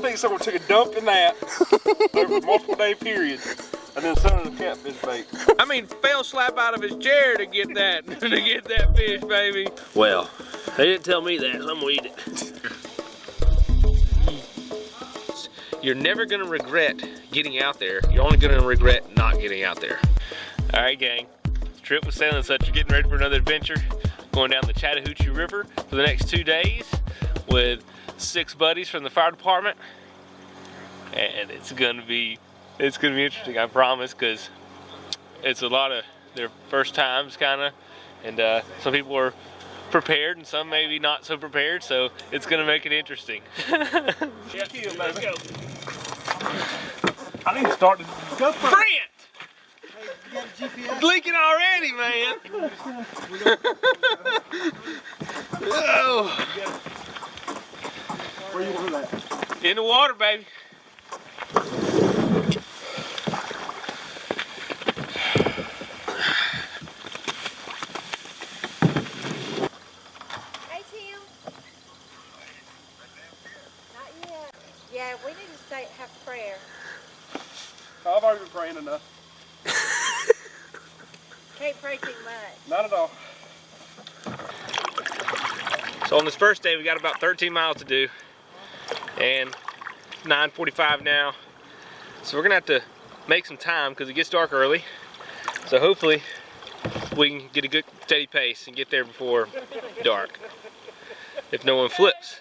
think someone took a dump in that over multiple day periods, and then some of the catfish bait. I mean, fell slap out of his chair to get that fish, baby. Well, they didn't tell me that, so I'm gonna eat it. You're never gonna regret getting out there. You're only gonna regret not getting out there. All right, gang. Trip with Sailing Such. You're getting ready for another adventure. Going down the Chattahoochee River for the next 2 days with 6 buddies from the fire department, and it's gonna be interesting, I promise, because it's a lot of their first times, kind of, and some people are prepared and some maybe not so prepared, so it's gonna make it interesting. Let's go. I need to start to go for Brent! Leaking already, man. Oh. Where you want that? In the water, baby. Hey, Tim. Not yet. Yeah, we need to have prayer. I've already been praying enough. Can't pray too much. Not at all. So on this first day, we got about 13 miles to do, and 9:45 now. So we're gonna have to make some time because it gets dark early. So hopefully we can get a good steady pace and get there before dark. If no one flips,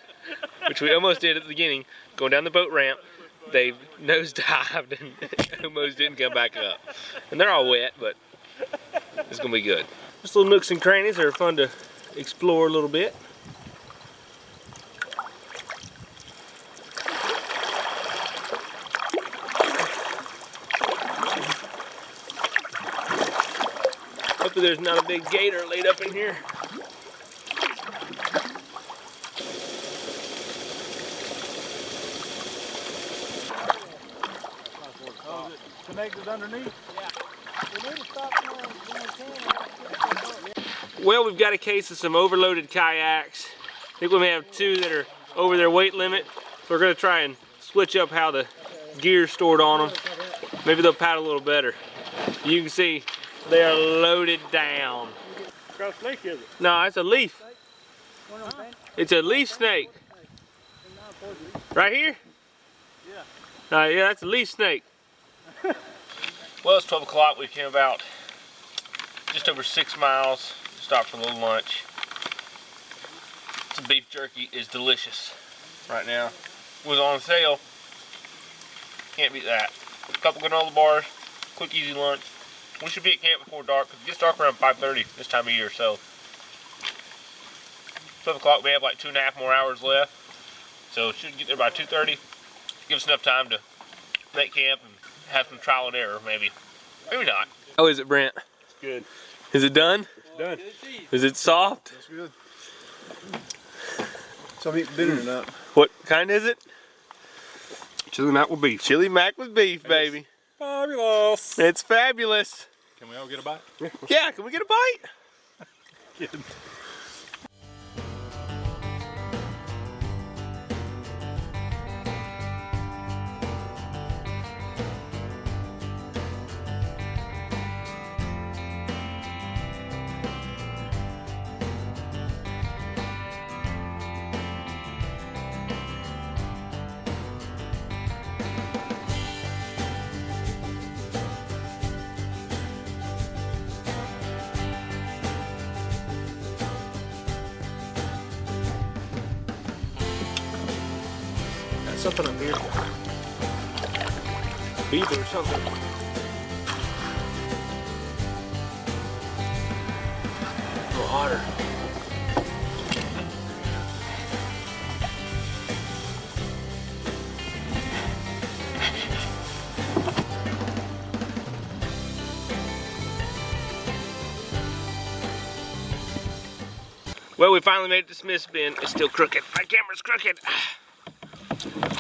which we almost did at the beginning, going down the boat ramp, they nosedived and almost didn't come back up. And they're all wet, but it's gonna be good. Just little nooks and crannies that are fun to explore a little bit. Hopefully there's not a big gator laid up in here. Connected underneath? Yeah. We need to stop Well, we've got a case of some overloaded kayaks. I think we may have 2 that are over their weight limit. So we're gonna try and switch up how the gear's stored on them. Maybe they'll paddle a little better. You can see they are loaded down. What kind of snake is it? No, it's a leaf. It's a leaf snake. Right here? Yeah. Yeah, that's a leaf snake. Well, it's 12 o'clock. We came about just over 6 miles. Stopped for a little lunch. Some beef jerky is delicious right now. Was on sale. Can't beat that. A couple granola bars, quick easy lunch. We should be at camp before dark because it gets dark around 5:30 this time of year. So 12 o'clock, we have like 2.5 more hours left. So it should get there by 2:30. Give us enough time to make camp and have some trial and error, maybe. Maybe not. How is it, Brent? It's good. Is it done? It's done. Is it soft? That's good. So I'm eating dinner tonight. What kind is it? Chili mac with beef. Chili mac with beef, baby. Fabulous. It's fabulous. Can we all get a bite? Yeah, can we get a bite? Kidding. Something up here. Beaver or something. A little hotter. Well, we finally made it to Smith's Bend. It's still crooked. My camera's crooked.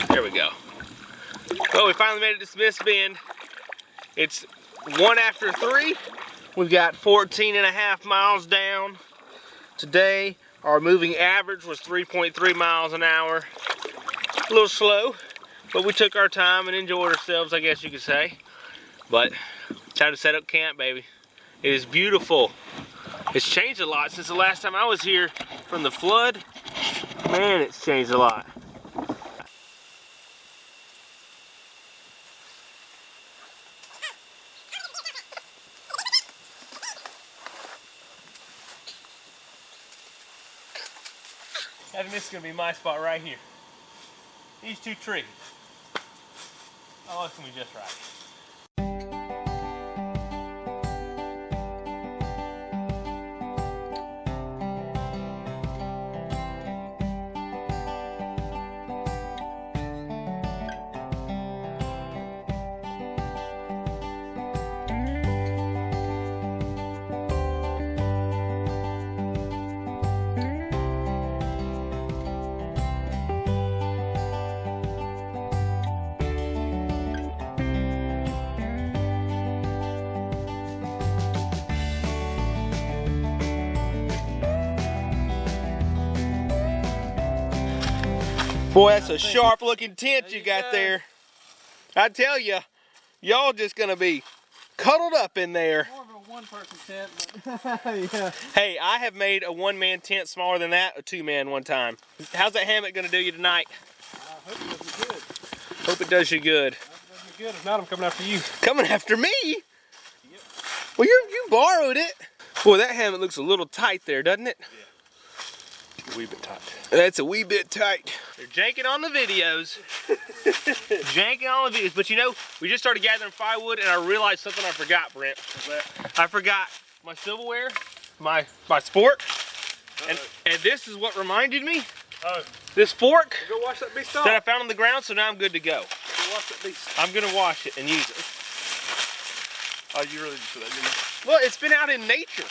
There we go. Well, we finally made it to Smith's Bend. It's 1 after 3. We've got 14.5 miles down. Today, our moving average was 3.3 miles an hour. A little slow, but we took our time and enjoyed ourselves, I guess you could say. But time to set up camp, baby. It is beautiful. It's changed a lot since the last time I was here from the flood. Man, it's changed a lot. I think this is gonna be my spot right here. These two trees. Oh, it's gonna be just right. Boy, that's a sharp looking tent you got there. I tell you, y'all just gonna be cuddled up in there. More of a one-person tent, but yeah. Hey, I have made a one-man tent smaller than that, a two-man one time. How's that hammock gonna do you tonight? I hope it does you good. Hope it does you good. I hope it does you good. If not, I'm coming after you. Coming after me? Yep. Well, you borrowed it. Boy, that hammock looks a little tight there, doesn't it? Yeah. A wee bit tight. That's a wee bit tight. They're janking on the videos. Janking on the videos. But you know, we just started gathering firewood and I realized something I forgot, Brent. What's that? I forgot my silverware, my spork. And this is what reminded me. Oh. This fork Go wash that beast off. that I found on the ground, so now I'm good to go. Go wash that beast. I'm gonna wash it and use it. Oh, you really just did that, didn't you? Well, it's been out in nature.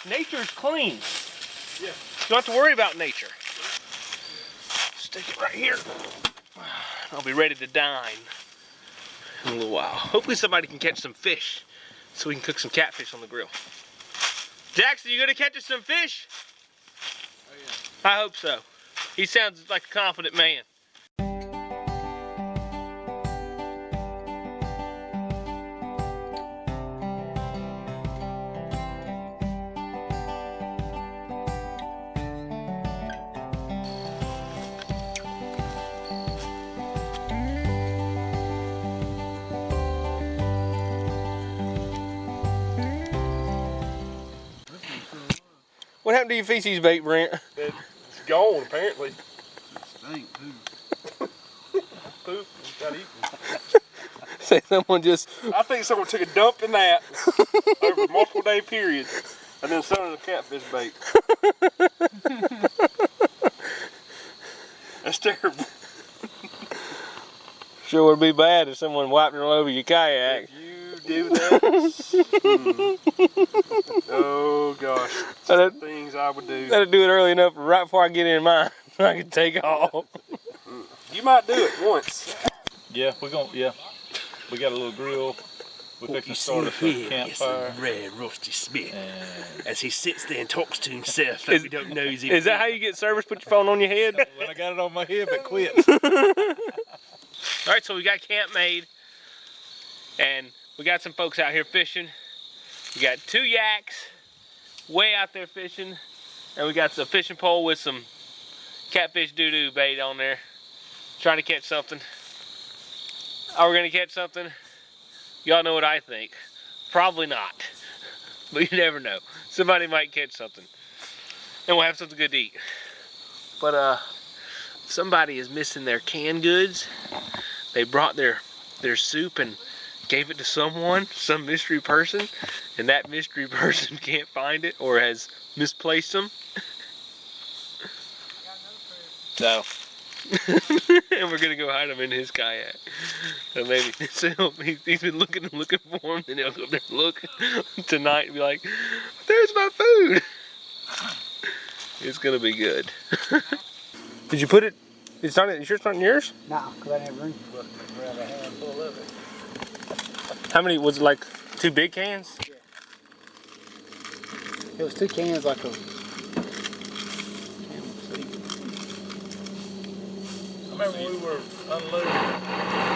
Nature's clean. Yeah. You don't have to worry about nature. Stick it right here. I'll be ready to dine in a little while. Hopefully somebody can catch some fish so we can cook some catfish on the grill. Jackson, you gonna catch us some fish? Oh, yeah. I hope so. He sounds like a confident man. What happened to your feces bait, Brent? It's gone, apparently. Stink, Poop, got eaten. Say someone just... I think someone took a dump in that over multiple day periods, and then some of the catfish bait. That's terrible. Sure would be bad if someone wiped it all over your kayak. If you do that, oh gosh, some things I would do. Gotta do it early enough right before I get in mine so I can take off. You might do it once. Yeah, we got a little grill. We fixing to start us a campfire. It's a rare Rusty Smith. And As he sits there and talks to himself like we don't know he's even. Is that how you get service? Put your phone on your head? when I got it on my head, but quit. Alright, so we got camp made. And we got some folks out here fishing. We got 2 yaks way out there fishing. And we got a fishing pole with some catfish doo-doo bait on there. Trying to catch something. Are we gonna catch something? Y'all know what I think. Probably not. But you never know. Somebody might catch something. And we'll have something good to eat. But somebody is missing their canned goods. They brought their soup and gave it to someone, some mystery person, and that mystery person can't find it or has misplaced them. No. And we're gonna go hide him in his kayak. So maybe so he's been looking for him, and he'll go up there and look tonight and be like, "There's my food." It's gonna be good. Did you put it? It's not. You sure it's not in yours? No, because I didn't have room to grab a handful of it. How many was it? Like 2 big cans? Yeah. It was 2 cans, like a remember when we were unloading.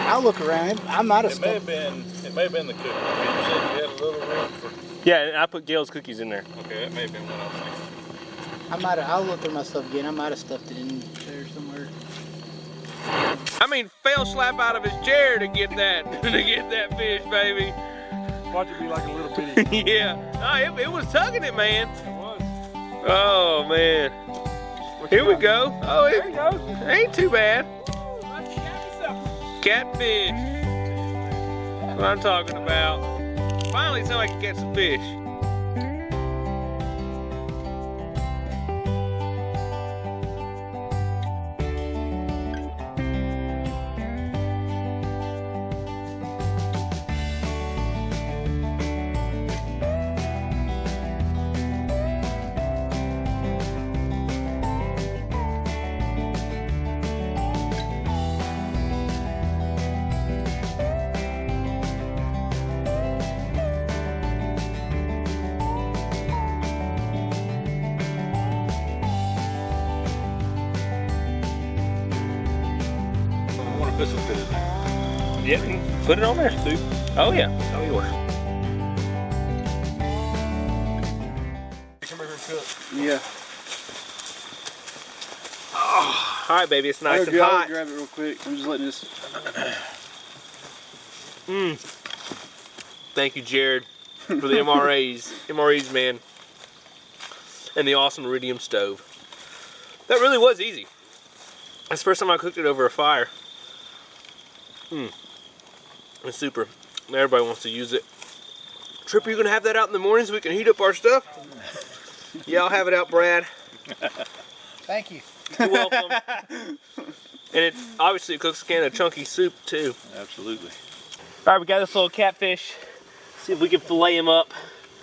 I'll look around. I might have It may have been the cookie. You said you had a little room for. Yeah, I put Gail's cookies in there. Okay, that may have been what I was thinking. I'll look through my stuff again. I might have stuffed it in there somewhere. I mean, fell slap out of his chair to get that fish, baby. Watch it be like a little bitty. Yeah, no, it was tugging it, man. It was. Oh man, here we go. Oh, There you go. ain't too bad. Catfish. That's what I'm talking about. Finally, somebody can catch some fish. Put some fish in there. Yep, put it on there, Stu. Oh yeah, oh yours. Come over and cook. Yeah. Oh, all right, baby, it's nice and I'll hot. grab it real quick. I'm just letting this. Thank you, Jared, for the MREs, man, and the awesome iridium stove. That really was easy. That's the first time I cooked it over a fire. It's super. Everybody wants to use it. Trip, are you gonna have that out in the morning so we can heat up our stuff? Yeah, I'll have it out, Brad. Thank you. You're welcome. And it obviously cooks a can of chunky soup too. Absolutely. All right, we got this little catfish. See if we can fillet him up,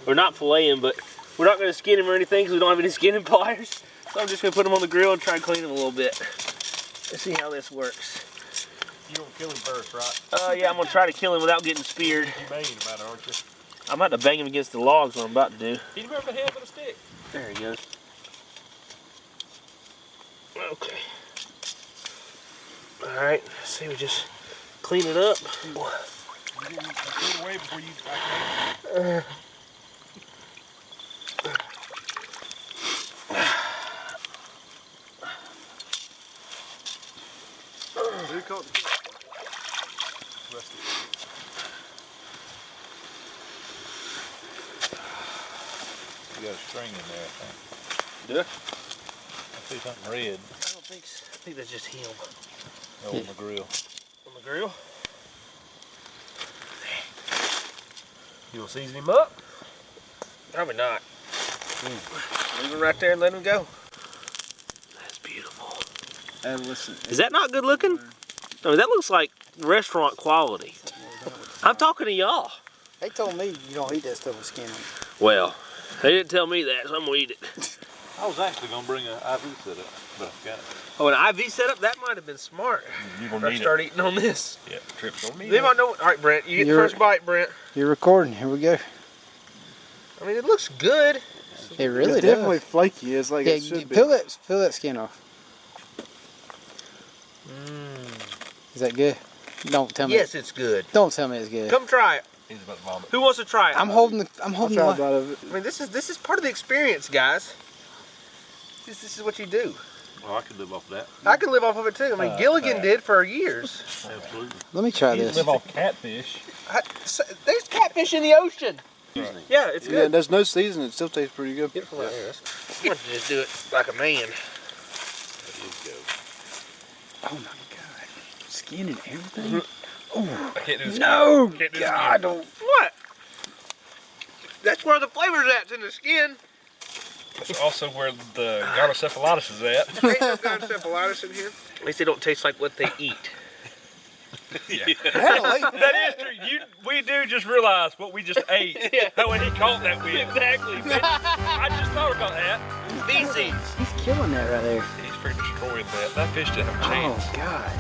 or not fillet him, but we're not gonna skin him or anything because we don't have any skinning pliers. So I'm just gonna put him on the grill and try and clean him a little bit. Let's see how this works. You don't kill him first, right? Yeah, I'm gonna try to kill him without getting speared. You banging about it, aren't you? I'm about to bang him against the logs. What I'm about to do. Hit him over the head with a stick. There he goes. Okay. All right. See, we just clean it up. Get it away before you. Who caught the fish? You got a string in there, I think. Do I? I see something red I don't think so. I think that's just him. on the grill. On the grill? You will season him up? Probably not. Leave him right there and let him go. That's beautiful. And listen. Is that not good looking? I mean, that looks like restaurant quality. I'm talking to y'all. They told me you don't eat that stuff with skin on it. Well, they didn't tell me that, so I'm gonna eat it. I was actually gonna bring an IV setup, but I forgot it. Oh, an IV setup? That might have been smart. You're I gonna need start eating on this. it. Yeah, Trip's gonna need They it. might know. All right, Brent, you get the You're- first bite, Brent. You're recording. Here we go. I mean, it looks good. It really It's definitely flaky. It's like it should be. peel that skin off. Is that good? Don't tell me. Yes, it's good. Don't tell me it's good. Come try it. He's about to vomit. Who wants to try it? I'm holding the. I'll the. try a bite of it. I mean, this is part of the experience, guys. This is what you do. Well, I could live off of that. I can live off of it too. I mean, Gilligan did for years. Absolutely. Let me try You this. live off catfish. There's catfish in the ocean. Yeah, it's Yeah, good. there's no seasoning. It still tastes pretty good. Get it from right here. I want to just do it like a man. Oh my god. Skin and everything. I can't do this. No. Can't do this God, again. don't. What? That's where the flavor's at. It's in the skin. That's also where the gonocephalitis is at. Ain't no gonocephalitis in here. At least they don't taste like what they eat. That is true. We do just realize what we just ate. Yeah. When he caught that with. Exactly. I just thought about that. Feces. He's killing that right there. He's freaking destroyed that. That fish didn't have a chance. Oh god.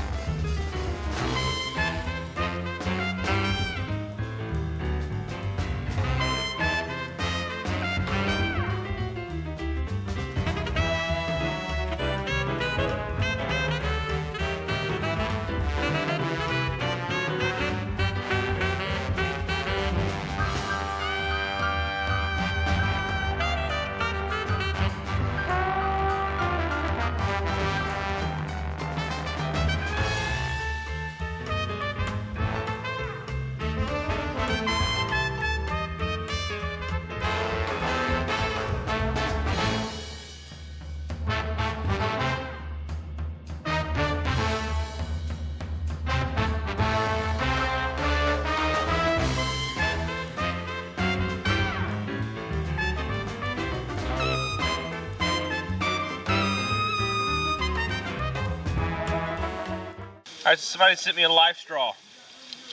Alright, so somebody sent me a life straw.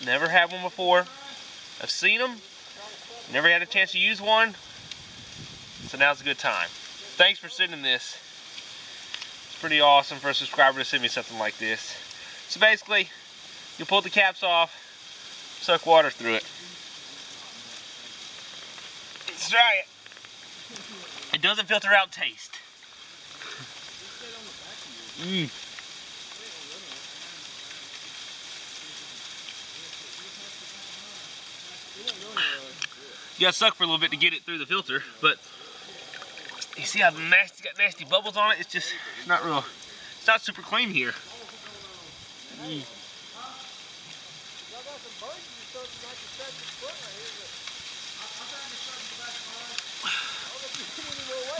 Never had one before. I've seen them. Never had a chance to use one. So now's a good time. Thanks for sending this. It's pretty awesome for a subscriber to send me something like this. So basically, you pull the caps off, suck water through it. Let's try it. It doesn't filter out taste. You gotta suck for a little bit to get it through the filter, but you see how it's got nasty bubbles on it? It's just not real, it's not super clean here.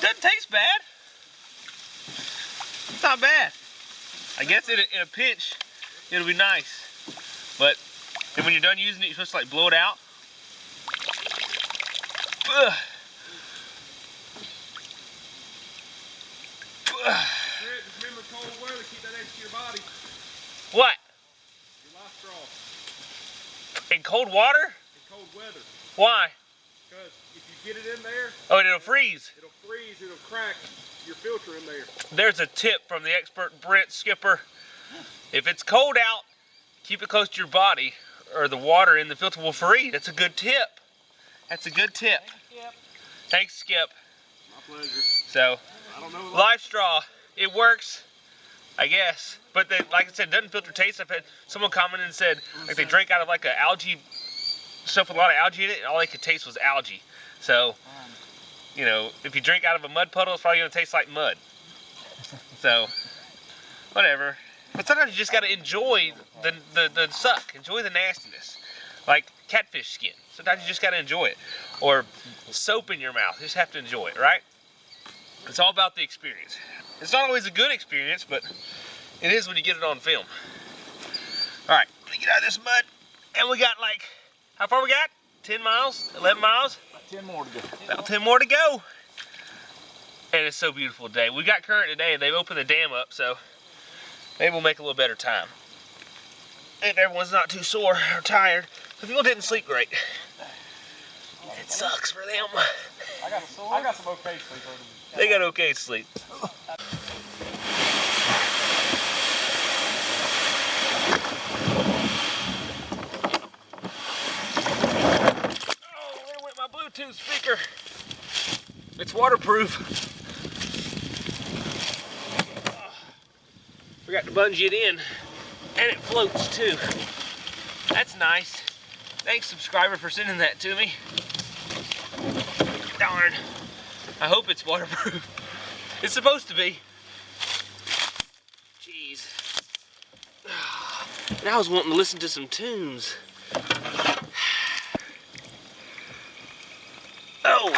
Doesn't taste bad. It's not bad. I guess in a pinch, it'll be nice. But and when you're done using it, you're supposed to like blow it out. Ugh. Just remember cold weather, keep that next to your body. What? Your life straw. In cold water? In cold weather. Why? Because if you get it in there, Oh, and it'll freeze. it'll freeze, it'll crack your filter in there. There's a tip from the expert Brent Skipper. If it's cold out, keep it close to your body or the water in the filter will freeze. That's a good tip. That's a good tip. Thanks, Skip. My pleasure. So, I don't know. life straw, it works, I guess. But like I said, it doesn't filter taste. I've had someone commented and said like they drank out of like a algae stuff with a lot of algae in it, and all they could taste was algae. So, you know, if you drink out of a mud puddle, it's probably gonna taste like mud. So, whatever. But sometimes you just gotta enjoy the suck, enjoy the nastiness. Like catfish skin. Sometimes you just gotta enjoy it. Or soap in your mouth. You just have to enjoy it, right? It's all about the experience. It's not always a good experience, but it is when you get it on film. Alright, let me get out of this mud. And we got like, how far we got? 10 miles? 11 miles? About 10 more to go. About 10 more to go. And it's so beautiful today. We got current today and they've opened the dam up, so maybe we'll make a little better time. If everyone's not too sore or tired. Some people didn't sleep great. It sucks for them. I got some okay sleep. They got okay sleep. Oh, there went my Bluetooth speaker. It's waterproof. Forgot to bungee it in. And it floats too. That's nice. Thanks, subscriber, for sending that to me. Darn. I hope it's waterproof. It's supposed to be. Jeez. And I was wanting to listen to some tunes. Oh.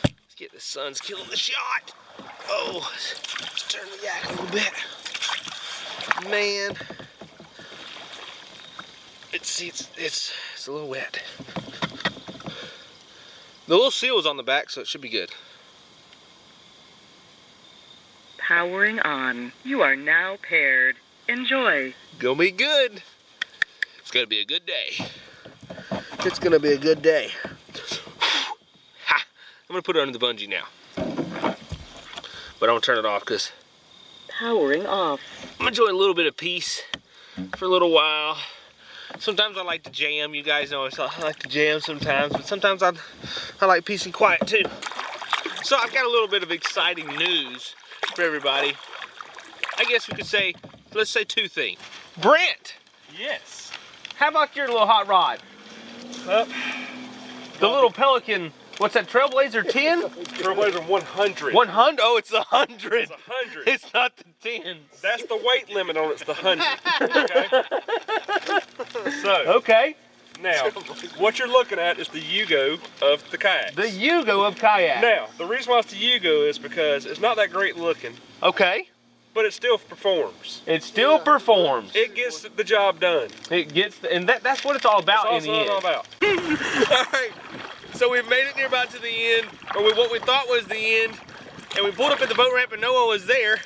Let's get the sun's killing the shot. Oh, let's turn the yak a little bit. Man. It's a little wet. The little seal is on the back, so it should be good. Powering on. You are now paired. Enjoy. Gonna be good. It's gonna be a good day. It's gonna be a good day. Ha! I'm gonna put it under the bungee now. But I'm gonna turn it off because Powering off. I'm enjoying a little bit of peace for a little while. Sometimes I like to jam. You guys know I like to jam sometimes, but sometimes I like peace and quiet too. So I've got a little bit of exciting news for everybody. I guess we could say, let's say two things. Brent, yes. how about your little hot rod? The little Pelican, what's that, Trailblazer 10? Trailblazer 100. 100? Oh, it's the 100. It's 100. It's not the 10. That's the weight limit on it's the 100. Okay. So. Okay. Now, what you're looking at is the Yugo of the kayak. The Yugo of kayak. Now, the reason why it's the Yugo is because it's not that great looking, Okay. but it still performs. It still performs. It gets the job done. It gets, and that's what it's all about That's in the end. all about. Alright, so we've made it near about to the end, or what we thought was the end, and we pulled up at the boat ramp and no one was there,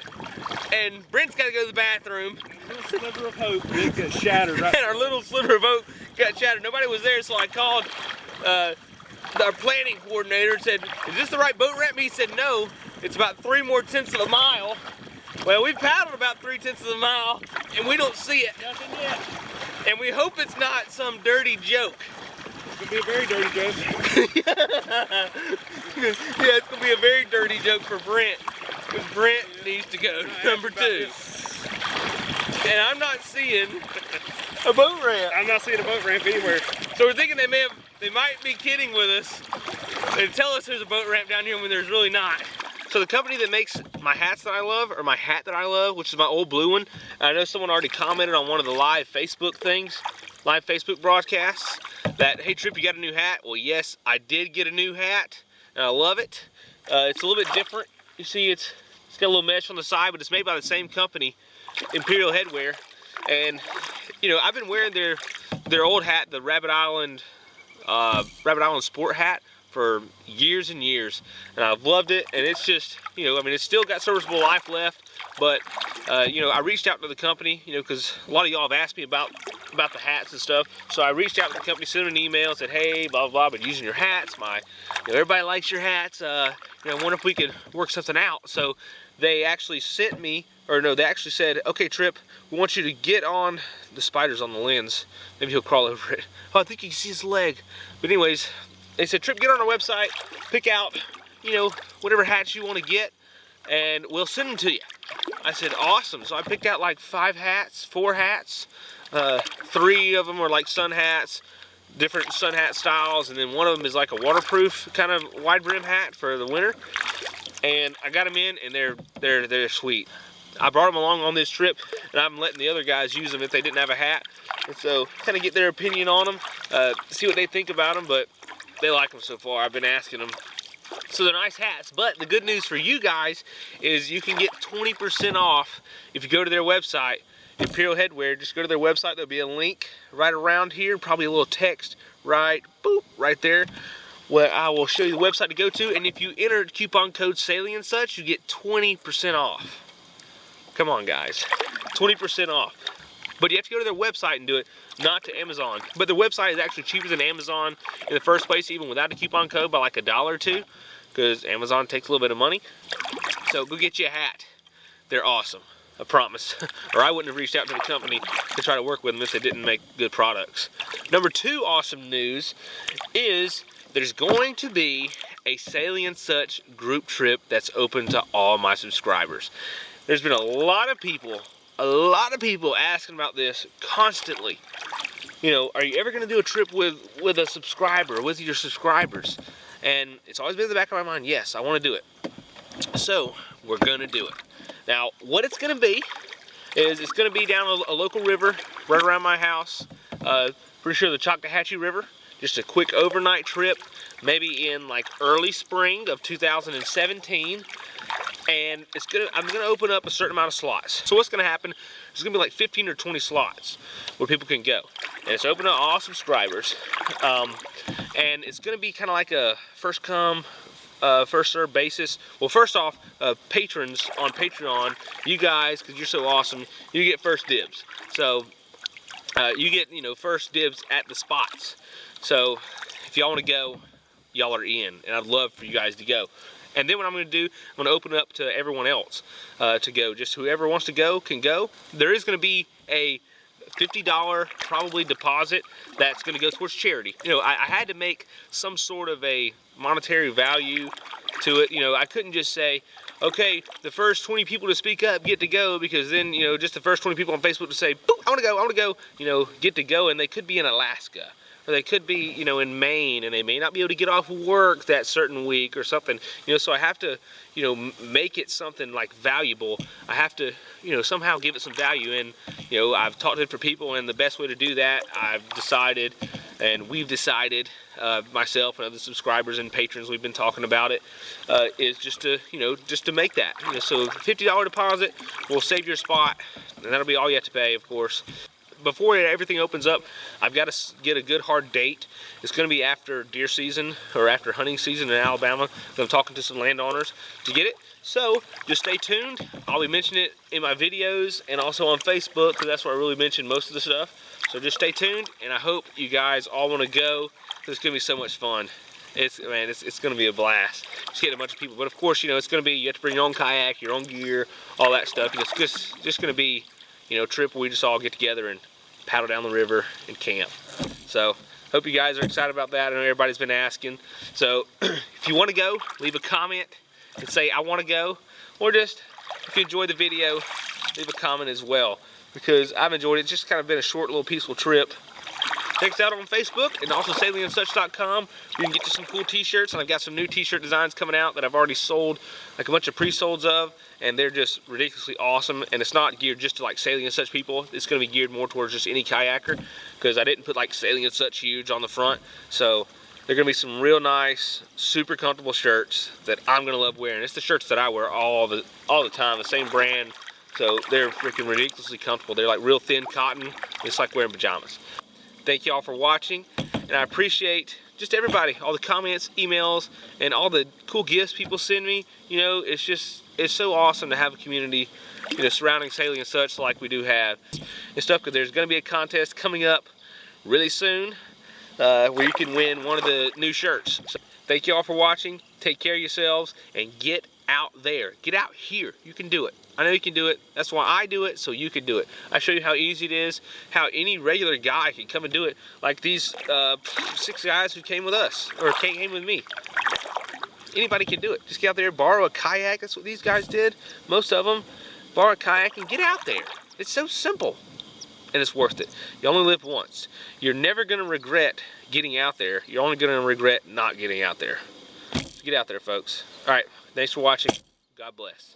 and Brent's got to go to the bathroom. Little sliver of hope did get shattered. Right And our little sliver of hope got shattered. Nobody was there, so I called our planning coordinator and said, "Is this the right boat ramp?" He said, "No, it's about 3/4 of a mile." Well, we've paddled about 3/10 of a mile, and we don't see it. Nothing yet. And we hope it's not some dirty joke. It's gonna be a very dirty joke. Yeah, it's gonna be a very dirty joke for Brent, because Brent needs to go to number 2. And I'm not seeing a boat ramp. I'm not seeing a boat ramp anywhere. So we're thinking they might be kidding with us and tell us there's a boat ramp down here when there's really not. So the company that makes my hats that I love, or my hat that I love, which is my old blue one, and I know someone already commented on one of the live Facebook broadcasts, that, "Hey Trip, you got a new hat?" Well, yes, I did get a new hat, and I love it. It's a little bit different. You see, it's got a little mesh on the side, but it's made by the same company, Imperial Headwear. And you know, I've been wearing their old hat, the Rabbit Island Sport hat, for years and years, and I've loved it. And it's just, you know, I mean, it's still got serviceable life left, but you know, I reached out to the company, you know, because a lot of y'all have asked me about the hats and stuff. So I reached out to the company, sent them an email, and said, "Hey, blah blah blah, but using your hats, you know, everybody likes your hats. You know, I wonder if we could work something out." So they actually sent me, or no, they actually said, "Okay, Trip, we want you to get on," the spider's on the lens. Maybe he'll crawl over it. Oh, I think you can see his leg. But anyways, they said, "Trip, get on our website, pick out, you know, whatever hats you want to get, and we'll send them to you." I said, "Awesome." So I picked out like 4 hats. 3 of them are like sun hats, different sun hat styles, and then one of them is like a waterproof kind of wide brim hat for the winter. And I got them in, and they're sweet. I brought them along on this trip, and I'm letting the other guys use them if they didn't have a hat. And so kind of get their opinion on them, see what they think about them, but they like them so far. I've been asking them. So they're nice hats, but the good news for you guys is you can get 20% off if you go to their website, Imperial Headwear. Just go to their website. There'll be a link right around here, probably a little text right there, where I will show you the website to go to. And if you enter coupon code SAILING and such, you get 20% off. Come on, guys, 20% off. But you have to go to their website and do it, not to Amazon. But their website is actually cheaper than Amazon in the first place, even without a coupon code, by like $1 or $2, because Amazon takes a little bit of money. So go get you a hat. They're awesome, I promise. Or I wouldn't have reached out to the company to try to work with them if they didn't make good products. Number 2 awesome news is there's going to be a Sailing and Such group trip that's open to all my subscribers. There's been a lot of people asking about this constantly. You know, are you ever going to do a trip with a subscriber, with your subscribers? And it's always been in the back of my mind, yes, I want to do it. So we're going to do it. Now, what it's going to be is it's going to be down a local river right around my house. Pretty sure the Chattahoochee River. Just a quick overnight trip, maybe in like early spring of 2017. And I'm gonna open up a certain amount of slots. So what's gonna happen, there's gonna be like 15 or 20 slots where people can go. And it's open to all subscribers. And it's gonna be kind of like a first come, first served basis. Well, first off, patrons on Patreon, you guys, because you're so awesome, you get first dibs. So you get, you know, first dibs at the spots. So if y'all want to go, y'all are in, and I'd love for you guys to go. And then what I'm going to do, I'm going to open it up to everyone else to go. Just whoever wants to go can go. There is going to be a $50 probably deposit that's going to go towards charity. You know, I had to make some sort of a monetary value to it. You know, I couldn't just say, okay, the first 20 people to speak up get to go, because then, you know, just the first 20 people on Facebook to say, boop, I want to go, you know, get to go, and they could be in Alaska. Or they could be, you know, in Maine, and they may not be able to get off work that certain week or something. You know, so I have to, you know, make it something like valuable. I have to, you know, somehow give it some value. And, you know, I've talked to different people, and the best way to do that, I've decided, and we've decided, myself and other subscribers and patrons, we've been talking about it, is just to, you know, just to make that. You know, so $50 deposit will save your spot, and that'll be all you have to pay, of course. before everything opens up, I've got to get a good hard date. It's going to be after deer season or after hunting season in Alabama. I'm talking to some landowners to get it. So just stay tuned. I'll be mentioning it in my videos and also on Facebook, because that's where I really mention most of the stuff. So just stay tuned, and I hope you guys all want to go. It's going to be so much fun. It's going to be a blast. Just getting a bunch of people, but of course, you know, it's going to be, you have to bring your own kayak, your own gear, all that stuff. It's just going to be, you know, a trip where we just all get together and paddle down the river and camp. So hope you guys are excited about that. I know everybody's been asking. So if you want to go, leave a comment and say I want to go, or just if you enjoyed the video, leave a comment as well, because I've enjoyed it. It's just kind of been a short little peaceful trip. Check us out on Facebook and also sailingandsuch.com. You can get you some cool t-shirts, and I've got some new t-shirt designs coming out that I've already sold, like a bunch of pre-solds of, and they're just ridiculously awesome. And it's not geared just to like Sailing and Such people. It's going to be geared more towards just any kayaker, because I didn't put like Sailing and Such huge on the front. So they're going to be some real nice, super comfortable shirts that I'm going to love wearing. It's the shirts that I wear all the time, the same brand. So they're freaking ridiculously comfortable. They're like real thin cotton. It's like wearing pajamas. Thank you all for watching, and I appreciate just everybody, all the comments, emails, and all the cool gifts people send me. You know, it's so awesome to have a community, you know, surrounding Sailing and Such like we do have and stuff, because there's going to be a contest coming up really soon where you can win one of the new shirts. So thank you all for watching. Take care of yourselves and get out there. Get out here. You can do it. I know you can do it. That's why I do it, so you can do it. I show you how easy it is, how any regular guy can come and do it, like these 6 guys who came with us, or came with me. Anybody can do it. Just get out there, borrow a kayak. That's what these guys did. Most of them borrow a kayak and get out there. It's so simple, and it's worth it. You only live once. You're never going to regret getting out there. You're only going to regret not getting out there. So get out there, folks. All right, thanks for watching. God bless.